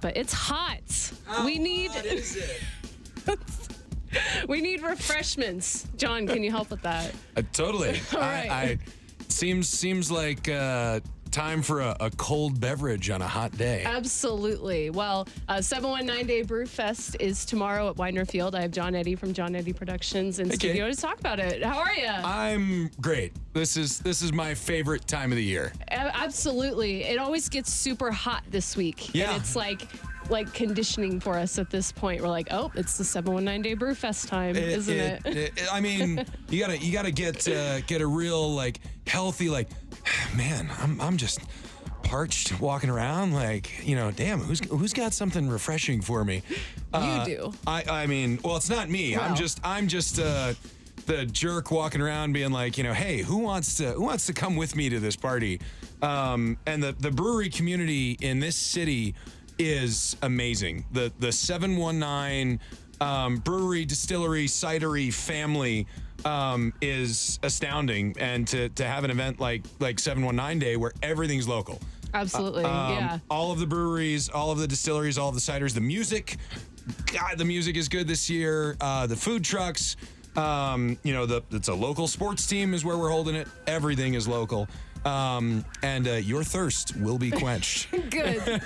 but it's hot. We need What is it? we need refreshments. John, can you help with that? Totally. All right. Seems like time for a cold beverage on a hot day. Absolutely. Well, 719 Day Brew Fest is tomorrow at Widener Field. I have John Eddy from John Eddy Productions in studio to talk about it. How are you? I'm great. This is my favorite time of the year. Absolutely. It always gets super hot this week. Yeah. And it's like conditioning for us at this point. We're like, oh, it's the 719 Day Brew Fest time, isn't it? I mean, you gotta get a real like healthy man. I'm just parched walking around damn, who's got something refreshing for me? You do. I mean, well, it's not me. Well. I'm just the jerk walking around being like, hey, who wants to come with me to this party? And the brewery community in this city is amazing. The 719 brewery, distillery, cidery family is astounding, and to have an event like 719 Day where everything's local. Absolutely, yeah. All of the breweries, all of the distilleries, all of the ciders, the music. God, the music is good this year. The food trucks. It's a local sports team is where we're holding it. Everything is local. And your thirst will be quenched. Good.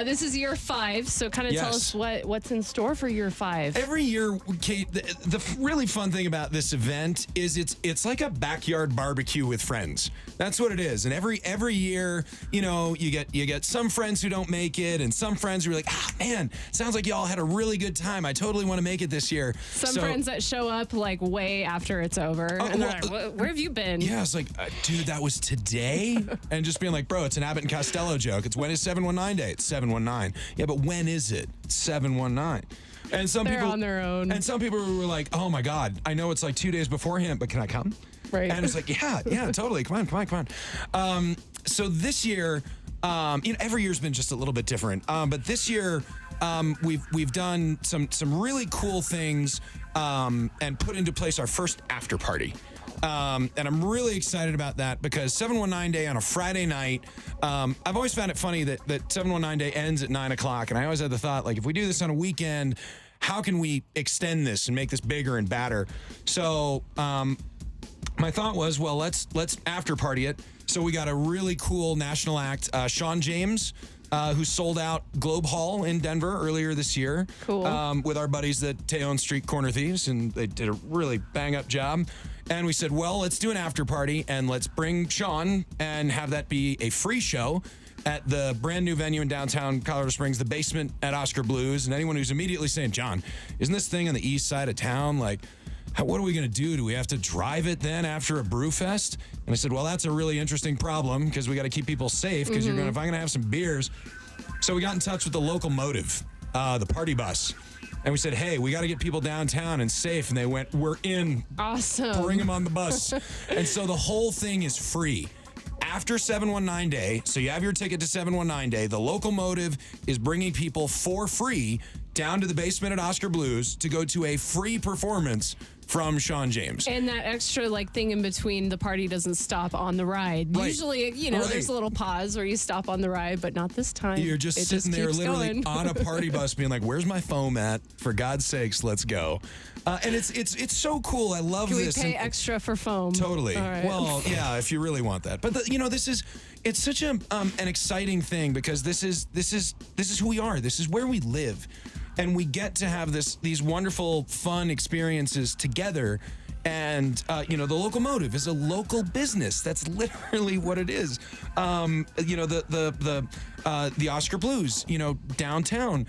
This is year 5, so kind of tell us what's in store for year 5. Every year, Kate, the really fun thing about this event is it's like a backyard barbecue with friends. That's what it is. And every year, you get some friends who don't make it, and some friends who are like, man, sounds like y'all had a really good time. I totally want to make it this year. Some friends that show up like way after it's over, and they're like, where have you been? Yeah, it's like, dude, that was today. And just being like, bro, it's an Abbott and Costello joke. It's when is 719 Day? It's 719. Yeah, but when is it? It's 719. And They're on their own. And some people were like, oh my God, I know it's like 2 days beforehand, but can I come? Right. And it's like, yeah, totally. Come on. So this year, every year's been just a little bit different. But this year, we've done some really cool things and put into place our first after party. And I'm really excited about that because 719 Day on a Friday night, I've always found it funny that 719 Day ends at 9 o'clock. And I always had the thought, if we do this on a weekend, how can we extend this and make this bigger and badder? So my thought was, well, let's after party it. So we got a really cool national act, Sean James, who sold out Globe Hall in Denver earlier this year. Cool. With our buddies at Tejon Street Corner Thieves, and they did a really bang-up job. And we said, well, let's do an after party, and let's bring Sean and have that be a free show at the brand new venue in downtown Colorado Springs, the basement at Oscar Blues. And anyone who's immediately saying, John, isn't this thing on the east side of town? What are we going to do? Do we have to drive it then after a brew fest? And I said, well, that's a really interesting problem because we got to keep people safe because if I'm going to have some beers. So we got in touch with the local motive, the party bus. And we said, hey, we got to get people downtown and safe. And they went, we're in. Awesome. Bring them on the bus. And so the whole thing is free. After 719 Day, so you have your ticket to 719 Day, the local motive is bringing people for free down to the basement at Oscar Blues to go to a free performance from Sean James. And that extra thing in between, the party doesn't stop on the ride. Right. Usually, there's a little pause where you stop on the ride, but not this time. You're just sitting there literally going. on a party bus being like, where's my foam at? For God's sakes, let's go. And it's so cool. I love Can this. Can we pay extra for foam? Totally. All right. Well, yeah, if you really want that. But it's such an exciting thing because this is who we are. This is where we live. And we get to have these wonderful, fun experiences together. And, the local motive is a local business. That's literally what it is. The Oscar Blues, downtown,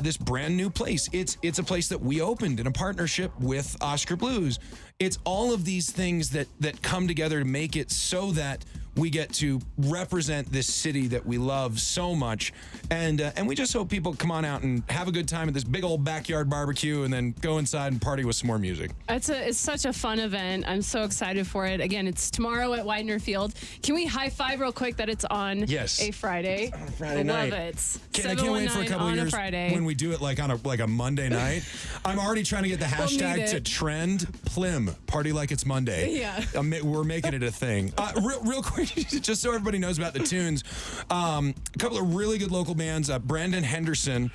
this brand new place. It's a place that we opened in a partnership with Oscar Blues. It's all of these things that come together to make it so that we get to represent this city that we love so much. And we just hope people come on out and have a good time at this big old backyard barbecue and then go inside and party with some more music. It's such a fun event. I'm so excited for it. Again, it's tomorrow at Widener Field. Can we high five real quick that it's on a Friday? On a Friday night. I love it. I can't wait for a couple of years when we do it on a Monday night. I'm already trying to get the hashtag to trend. Plim, party like it's Monday. Yeah. We're making it a thing. Real quick. just so everybody knows about the tunes, a couple of really good local bands. Brandon Henderson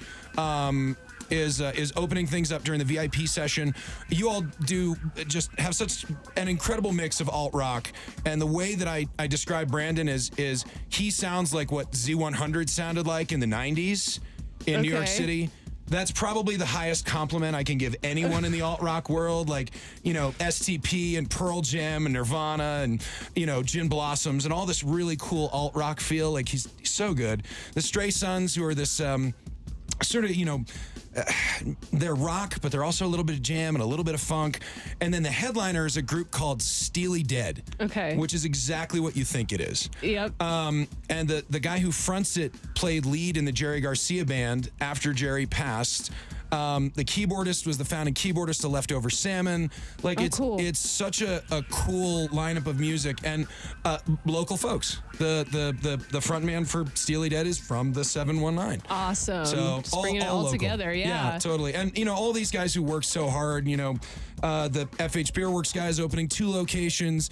is opening things up during the VIP session. You all do just have such an incredible mix of alt rock, and the way that I describe Brandon is he sounds like what Z100 sounded like in the 90s in New York City. That's probably the highest compliment I can give anyone in the alt rock world. Like, you know, STP and Pearl Jam and Nirvana and, you know, Gin Blossoms and all this really cool alt rock feel. Like, he's so good. The Stray Sons, who are this sort of, you know, they're rock, but they're also a little bit of jam and a little bit of funk. And then the headliner is a group called Steely Dead. Okay. Which is exactly what you think it is. Yep. And the guy who fronts it played lead in the Jerry Garcia band after Jerry passed. The keyboardist was the founding keyboardist of Leftover Salmon. Like, it's such a cool lineup of music, and local folks. The front man for Steely Dead is from the 719. Awesome. So just bringing it all together. Yeah, totally. And you know, all these guys who work so hard. You know, the FH Beerworks guys opening 2 locations.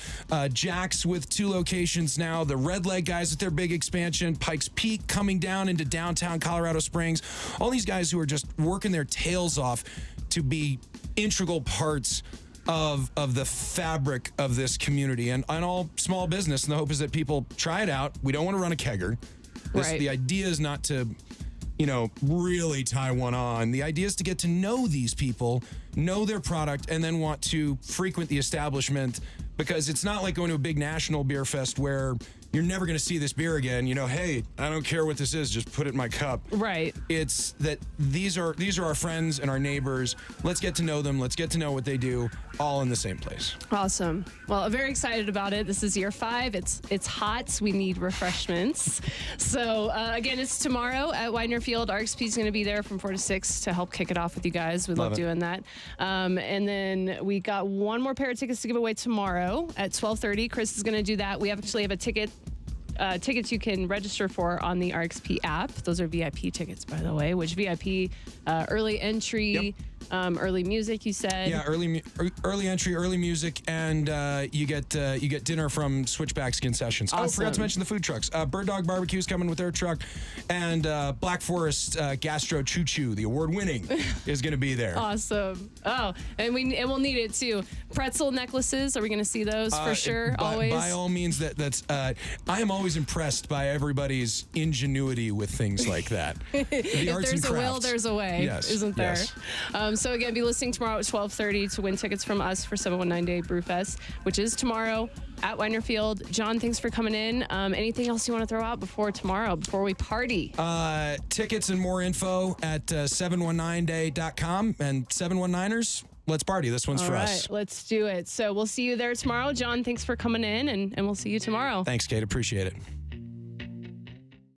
Jack's with 2 locations now. The Red Leg guys with their big expansion. Pikes Peak coming down into downtown Colorado Springs. All these guys who are just working their tails off to be integral parts of the fabric of this community and all small business. And the hope is that people try it out. We don't want to run a kegger. The idea is not to, you know, really tie one on. The idea is to get to know these people, know their product, and then want to frequent the establishment, because it's not like going to a big national beer fest where you're never going to see this beer again. You know, hey, I don't care what this is, just put it in my cup. Right. It's that these are our friends and our neighbors. Let's get to know them. Let's get to know what they do, all in the same place. Awesome. Well, I'm very excited about it. This is year 5. It's hot. We need refreshments. So again, it's tomorrow at Widener Field. RXP is going to be there from 4 to 6 to help kick it off with you guys. We love doing that. And then we got one more pair of tickets to give away tomorrow at 12:30. Chris is going to do that. We actually have a tickets you can register for on the RXP app. Those are VIP tickets, by the way, which VIP early entry, early music, you said. Yeah, early entry, early music, and you get dinner from Switchback's Concessions. Awesome. Oh, forgot to mention the food trucks. Bird Dog Barbecue's coming with their truck, and Black Forest Gastro Choo Choo, the award-winning, is going to be there. Awesome. Oh, and we'll need it too. Pretzel necklaces. Are we going to see those for sure? Always. By all means, that's. I am always impressed by everybody's ingenuity with things like that. The if arts there's and a will, there's a way, isn't there? Yes. So again, be listening tomorrow at 12:30 to win tickets from us for 719 Day Brewfest, which is tomorrow at Widener Field. John, thanks for coming in. Anything else you want to throw out before tomorrow, before we party? Tickets and more info at 719day.com, and 719ers. Let's party. This one's for us. Let's do it. So we'll see you there tomorrow. John, thanks for coming in, and we'll see you tomorrow. Thanks, Kate. Appreciate it.